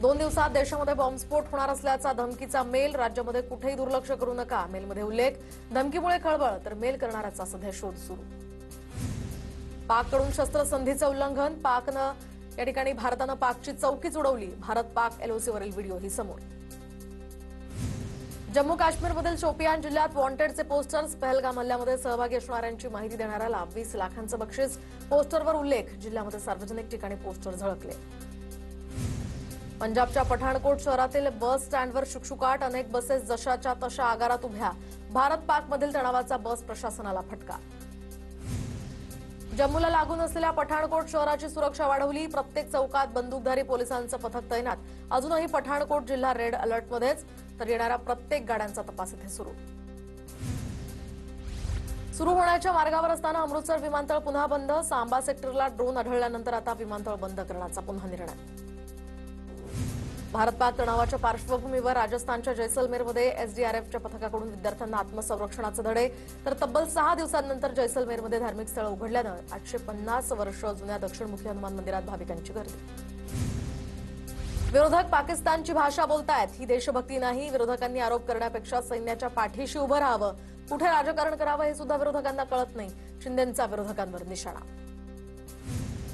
2 दिवसात देशामध्ये बॉम्बस्फोट होणार असल्याचा धमकीचा मेल. राज्यामध्ये कुठेही दुर्लक्ष करू नका, मेलमध्ये उल्लेख. धमकीमुळे खळबळ तर मेल करणाऱ्याचा सध्या शोध सुरू. पाककडून शस्त्रसंधीचं उल्लंघन. या ठिकाणी भारतानं पाकची चौकीच उडवली. भारत पाक एलओसीवरील व्हिडिओही समोर. जम्मू काश्मीरमधील शोपियान जिल्ह्यात वॉन्टेडचे पोस्टर्स. पहलगाम हल्ल्यामध्ये सहभागी असणाऱ्यांची माहिती देणाऱ्याला 20 लाखांचं बक्षीस. पोस्टरवर उल्लेख. जिल्ह्यामध्ये सार्वजनिक ठिकाणी पोस्टर झळकले. पंजाबच्या पठाणकोट शहरातील बस स्टँडवर शुकशुकाट. अनेक बसेस जशाच्या तशा आगारात उभ्या. भारत पाकमधील तणावाचा बस प्रशासनाला फटका. जम्मूला लागून असलेल्या पठाणकोट शहराची सुरक्षा वाढवली. प्रत्येक चौकात बंदूकधारी पोलिसांचं पथक तैनात. अजूनही पठाणकोट जिल्हा रेड अलर्टमध्येच, तर येणाऱ्या प्रत्येक गाड्यांचा तपास इथे सुरू होण्याच्या मार्गावर असताना अमृतसर विमानतळ पुन्हा बंद. सांबा सेक्टरला ड्रोन आढळल्यानंतर आता विमानतळ बंद करण्याचा पुन्हा निर्णय. भारत पाक तणावाच्या पार्श्वभूमीवर राजस्थानच्या जैसलमेरमध्ये एसडीआरएफच्या पथकाकडून विद्यार्थ्यांना आत्मसंरक्षणाचे धडे. तर तब्बल 6 दिवसांनंतर जैसलमेरमध्ये धार्मिक स्थळं उघडल्यानं 850 वर्ष जुन्या दक्षिणमुखी हनुमान मंदिरात भाविकांची गर्दी. विरोधक पाकिस्तानची भाषा बोलतायत. ही देशभक्ती नाही. विरोधकांनी आरोप करण्यापेक्षा सैन्याच्या पाठीशी उभं राहावं. कुठे राजकारण करावं हे सुद्धा विरोधकांना कळत नाही. शिंदेंचा विरोधकांवर निशाणा.